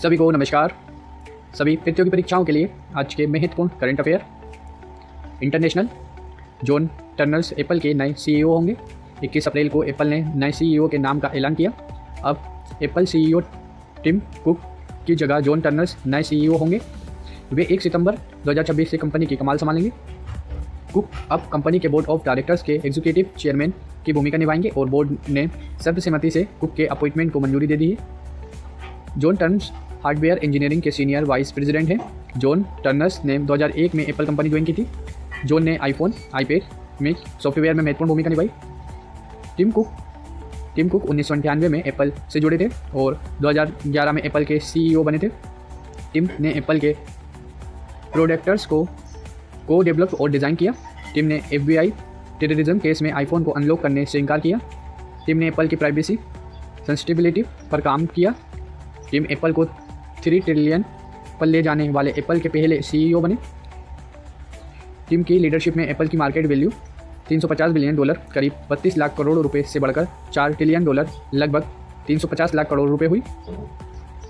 सभी को नमस्कार। सभी प्रतियोगी परीक्षाओं के लिए आज के महत्वपूर्ण current affair. International, John Turners Apple के नए सीईओ होंगे। 21 अप्रैल को एप्पल ने नए सीईओ के नाम का ऐलान किया। अब एप्पल सीईओ टिम कुक की जगह जॉन टर्नर्स नए सीईओ होंगे। वे 1 सितंबर 2026 से कंपनी की कमान संभालेंगे। कुक अब कंपनी के बोर्ड ऑफ डायरेक्टर्स के एग्जीक्यूटिव चेयरमैन की भूमिका निभाएंगे और बोर्ड ने सर्वसम्मति से कुक के अपॉइंटमेंट को मंजूरी दे दी है। जॉन टर्नर्स हार्डवेयर इंजीनियरिंग के सीनियर वाइस प्रेसिडेंट हैं। जॉन टर्नर्स ने 2001 में एप्पल कंपनी ज्वाइन की थी। जॉन ने आईफोन, आईपैड में सॉफ्टवेयर में महत्वपूर्ण भूमिका निभाई। टिम कुक 1998 में एप्पल से जुड़े थे और 2011 में एप्पल के सीईओ बने थे। टिम ने एप्पल के प्रोडक्ट्स को डेवलप और डिज़ाइन किया। टिम ने FBI टेररिज्म केस में आईफोन को अनलॉक करने से इनकार किया। टिम ने एप्पल की प्राइवेसी सेंसिटिविटी पर काम किया। टिम एप्पल को 3 ट्रिलियन पर ले जाने वाले एप्पल के पहले सीईओ बने। टिम की लीडरशिप में एप्पल की मार्केट वैल्यू $350 बिलियन करीब 32 लाख करोड़ रुपए से बढ़कर $4 ट्रिलियन लगभग 350 लाख करोड़ रुपए हुई।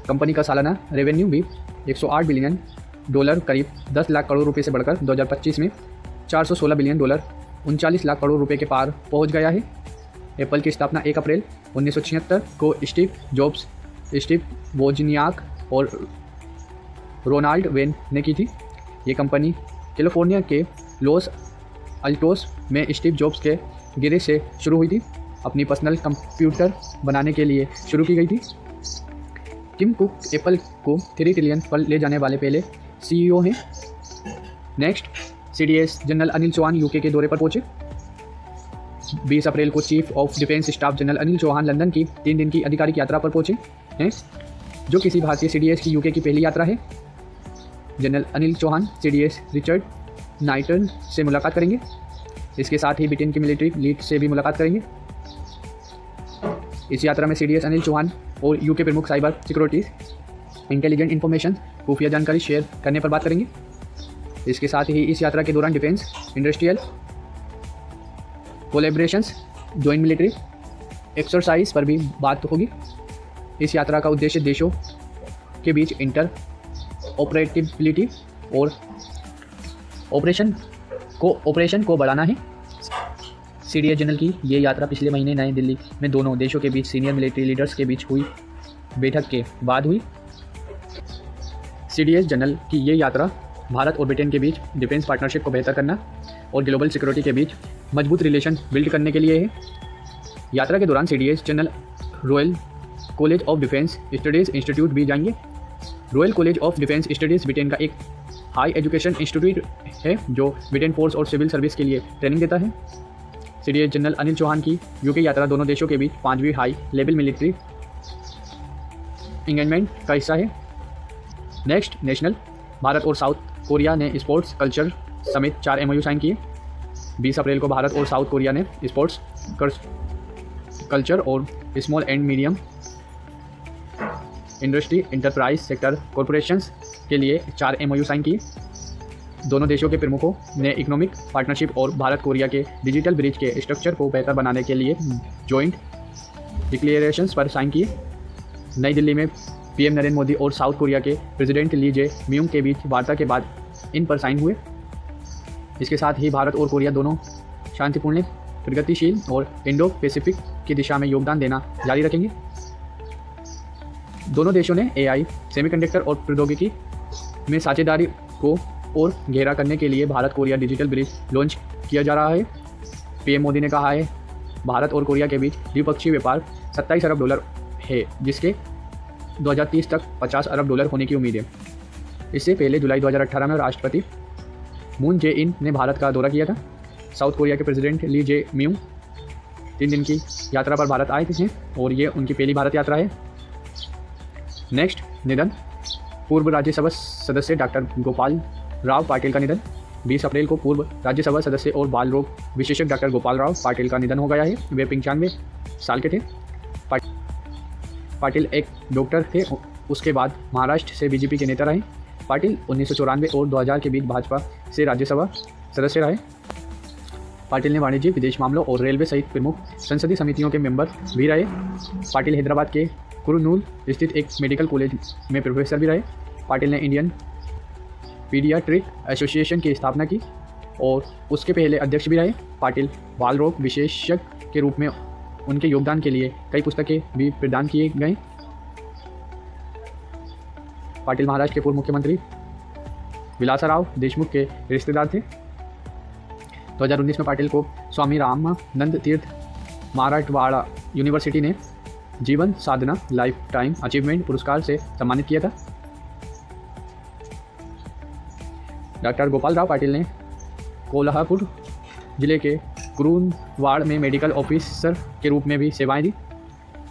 कंपनी का सालाना रेवेन्यू भी $108 बिलियन करीब 10 लाख करोड़ रुपए से बढ़कर 2025 में $416 बिलियन 39 लाख करोड़ रुपए के पार पहुंच गया है। एप्पल की स्थापना 1 अप्रैल 1976 को स्टीव जॉब्स, स्टीव वोजनियाक और रोनाल्ड वेन ने की थी। ये कंपनी कैलिफोर्निया के लॉस अल्टोस में स्टीव जॉब्स के गैरेज से शुरू हुई थी। अपनी पर्सनल कंप्यूटर बनाने के लिए शुरू की गई थी। टिम कुक एप्पल को 3 ट्रिलियन पर ले जाने वाले पहले सीईओ हैं। Next, CDS general Anil Chauhan UK के दौरे पर पहुंचे। 20 अप्रैल को chief of defence staff general Anil Chauhan London की 3 दिन की आधिकारिक यात्रा पर पहुंचे हैं, जो किसी भारतीय CDS की यूके की पहली यात्रा है। General Anil Chauhan CDS Richard Knighton से मुलाकात करेंगे। इसके साथ ही ब्रिटेन की मिलिट्री लीड से भी मुलाकात करेंगे। इस यात्रा में CDS अनिल चौहान और यूके प्रमुख साइबर सिक्योरिटीज, इंटेलिजेंट इंफॉर्मेशन, खुफिया जानकारी शेयर करने पर बात करेंगे। इसके साथ ही इस यात्रा के दौरान defence industrial collaborations, joint military exercise पर भी बात होगी। इस यात्रा का उद्देश्य देशों के बीच इंटर ऑपरेटिबिलिटी और ऑपरेशन को बढ़ाना है। CDS जनरल की ये यात्रा पिछले महीने नई दिल्ली में दोनों देशों के बीच सीनियर मिलिट्री लीडर्स के बीच हुई बैठक के बाद हुई। CDS जनरल की ये यात्रा भारत और ब्रिटेन के बीच डिफेंस पार्टनरशिप को बेहतर करना और ग्लोबल सिक्योरिटी के बीच मजबूत रिलेशन बिल्ड करने के लिए है। यात्रा के दौरान CDS general royal college of defence studies institute भी जाएंगे। Royal college of defence studies Britain का एक हाई एजुकेशन इंस्टीट्यूट है जो ब्रिटेन फोर्स और सिविल सर्विस के लिए ट्रेनिंग देता है। CDS जनरल अनिल चौहान की यूके यात्रा दोनों देशों के बीच 5वीं हाई लेवल मिलिट्री इंगेजमेंट का हिस्सा है। नेक्स्ट, नेशनल, भारत और साउथ कोरिया ने स्पोर्ट्स कल्चर समेत 4 MOU साइन किए। 20 अप्रैल को भारत और साउथ कोरिया ने स्पोर्ट्स कल्चर और small and medium industry enterprise sector corporations के लिए 4 MOU साइन किए। दोनों देशों के प्रमुखों ने इकोनॉमिक पार्टनरशिप और भारत कोरिया के डिजिटल ब्रिज के स्ट्रक्चर को बेहतर बनाने के लिए जॉइंट डिक्लेरेशंस पर साइन किए। नई दिल्ली में PM नरेंद्र मोदी और साउथ कोरिया के प्रेसिडेंट ली जे म्यूंग के बीच वार्ता के बाद इन पर साइन हुए। इसके साथ ही भारत और कोरिया दोनों शांतिपूर्ण, प्रगतिशील और इंडो पैसिफिक की दिशा में योगदान देना जारी रखेंगे। दोनों देशों ने AI, सेमीकंडक्टर और प्रौद्योगिकी में साझेदारी को और गहरा करने के लिए Bharat Korea digital bridge launch किया जा रहा है। PM मोदी ने कहा है, भारत और कोरिया के बीच द्विपक्षीय व्यापार $27 अरब है, जिसके 2030 तक $50 अरब होने की उम्मीद है। इससे पहले जुलाई 2018 में राष्ट्रपति मून जे-इन ने भारत का दौरा किया था। साउथ कोरिया के प्रेसिडेंट ली जे म्यूंग 3 दिन की यात्रा पर भारत आए थे और ये उनकी पहली भारत यात्रा है। नेक्स्ट, निधन, पूर्व राज्यसभा सदस्य डॉक्टर गोपाल राव पाटिल का निधन। 20 अप्रैल को पूर्व राज्यसभा सदस्य और बाल रोग विशेषज्ञ डॉक्टर गोपाल राव पाटिल का निधन हो गया है। वे 95 साल के थे। पाटिल एक डॉक्टर थे। उसके बाद महाराष्ट्र से BJP के नेता रहे। पाटिल 1994 और 2000 के बीच भाजपा से राज्यसभा सदस्य रहे। पाटिल ने वाणिज्य, विदेश मामलों और रेलवे सहित प्रमुख संसदीय समितियों के मेंबर भी रहे। पाटिल हैदराबाद के कुरनूल स्थित एक मेडिकल कॉलेज में प्रोफेसर भी रहे। पाटिल ने इंडियन पीडियाट्रिक एसोसिएशन की स्थापना की और उसके पहले अध्यक्ष भी रहे। पाटिल बाल रोग विशेषज्ञ के रूप में उनके योगदान के लिए कई पुस्तकें भी प्रदान किए गए। पाटिल महाराष्ट्र के पूर्व मुख्यमंत्री विलासराव देशमुख के रिश्तेदार थे। 2019 में पाटिल को स्वामी रामानंद तीर्थ मराठवाड़ा यूनिवर्सिटी ने जीवन साधना लाइफ टाइम अचीवमेंट पुरस्कार से सम्मानित किया था। डॉक्टर गोपाल राव पाटिल ने कोल्हापुर जिले के कुरुंदवाड़ में मेडिकल ऑफिसर के रूप में भी सेवाएं दी।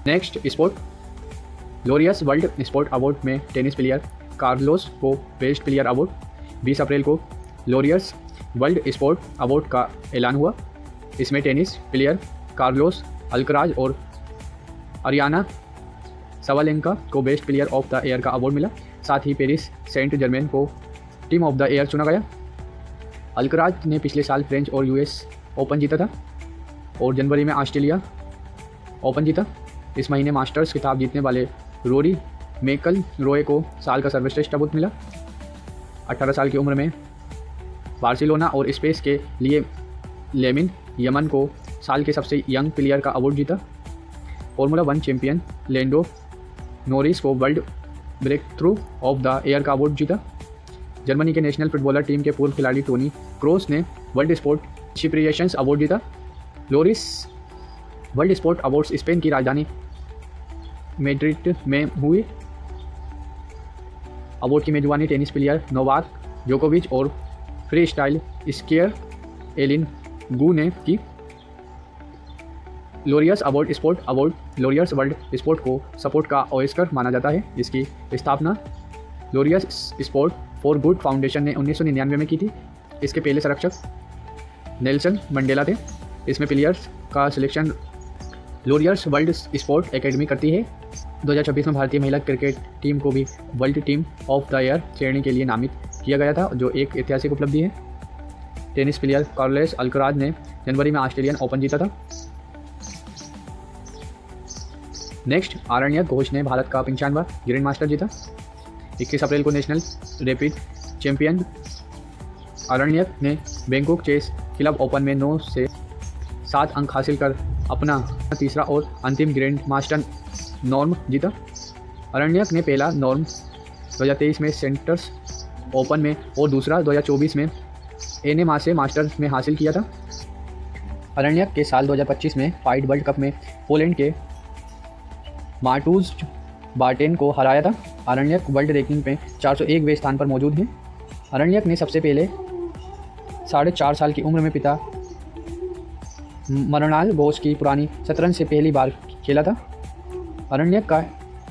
Next sport Laureus world sport award में टेनिस प्लेयर कार्लोस को बेस्ट प्लेयर अवार्ड। 20 अप्रैल को लोरियस वर्ल्ड स्पोर्ट अवार्ड का ऐलान हुआ। इसमें टेनिस प्लेयर कार्लोस अल्कराज और अरियाना सवालेंका को best player of the year का अवार्ड मिला। साथ ही पेरिस सेंट जर्मेन को टीम ऑफ द ईयर चुना गया। अल्कराज ने पिछले साल फ्रेंच और यूएस ओपन जीता था और जनवरी में ऑस्ट्रेलिया ओपन जीता। इस महीने मास्टर्स खिताब जीतने वाले रोरी मैकल रॉय को साल का सर्वश्रेष्ठ अवार्ड मिला। 18 साल की उम्र में बार्सिलोना और स्पेस के लिए लेमिन यमन को साल के सबसे यंग प्लेयर का अवार्ड जीता। फॉर्मूला 1 चैंपियन लैंडो नॉरिस को world breakthrough of the year का अवार्ड जीता। जर्मनी के नेशनल फुटबॉलर टीम के पूर्व खिलाड़ी टोनी क्रोस ने वर्ल्ड स्पोर्ट शिप्रिएशंस अवार्ड जीता। Laureus world sport awards Spain की राजधानी मैड्रिड में हुए। अवार्ड की मेजबानी टेनिस प्लेयर नोवाक जोकोविच और फ्री स्टाइल स्कीयर एलिन गू ने की। Laureus award sport award Laureus world sport को सपोर्ट का ऑस्कर माना जाता है। इसकी स्थापना Laureus sport for good foundation ने 1999 में की थी। इसके पहले संरक्षक नेल्सन मंडेला थे। इसमें प्लेयर्स का selection Laureus world sport academy करती है। 2026 में भारतीय महिला क्रिकेट टीम को भी world team of the year श्रेणी के लिए नामित किया गया था, जो एक ऐतिहासिक उपलब्धि है। टेनिस प्लेयर कार्लोस अल्कराज ने जनवरी में ऑस्ट्रेलियन ओपन जीता था। नेक्स्ट आरण्यक घोष ने भारत का 95वां ग्रैंड मास्टर जीता। 21 अप्रैल को नेशनल रैपिड चैंपियन आरण्यक ने बैंकॉक चेस क्लब ओपन में 9 से 7 अंक हासिल कर अपना तीसरा और अंतिम ग्रैंड मास्टर नॉर्म जीता। आरण्यक ने पहला नॉर्म 2023 में सेंटर्स ओपन में और दूसरा 2024 में एनएमआ से मास्टर्स में हासिल किया था। आरण्यक के साल 2025 में फाइड वर्ल्ड कप में पोलैंड के मार्टूज बार्टेन को हराया था। आरण्यक वर्ल्ड रैंकिंग में 401वें स्थान पर मौजूद हैं। आरण्यक ने सबसे पहले 4.5 साल की उम्र में पिता मृणाल घोष की पुरानी शतरंज से पहली बार खेला था। आरण्यक का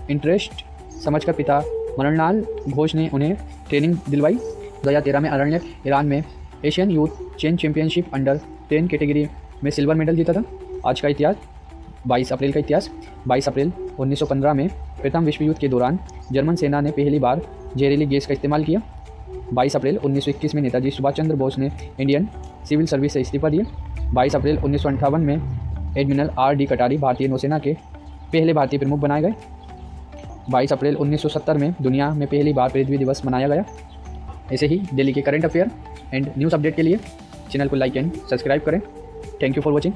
इंटरेस्ट समझकर पिता मृणाल घोष ने उन्हें ट्रेनिंग दिलवाई। 2013 में आरण्यक ईरान में Asian youth chain championship under 10 category में सिल्वर मेडल जीता था। आज का इतिहास 22 अप्रैल का इतिहास 22 अप्रैल 1915 में प्रथम विश्व युद्ध के दौरान जर्मन सेना ने पहली बार जहरीली गैस का इस्तेमाल किया। 22 अप्रैल 1921 में नेताजी सुभाष चंद्र बोस ने इंडियन सिविल सर्विस से इस्तीफा दिया। 22 अप्रैल 1958 में एडमिरल R.D. कटारी भारतीय नौसेना के पहले भारतीय प्रमुख बनाए गए। 22 अप्रैल 1970 में दुनिया में पहली बार पृथ्वी दिवस मनाया गया। ऐसे ही दिल्ली के current affair and news update के लिए चैनल को लाइक एंड सब्सक्राइब करें। Thank you for watching.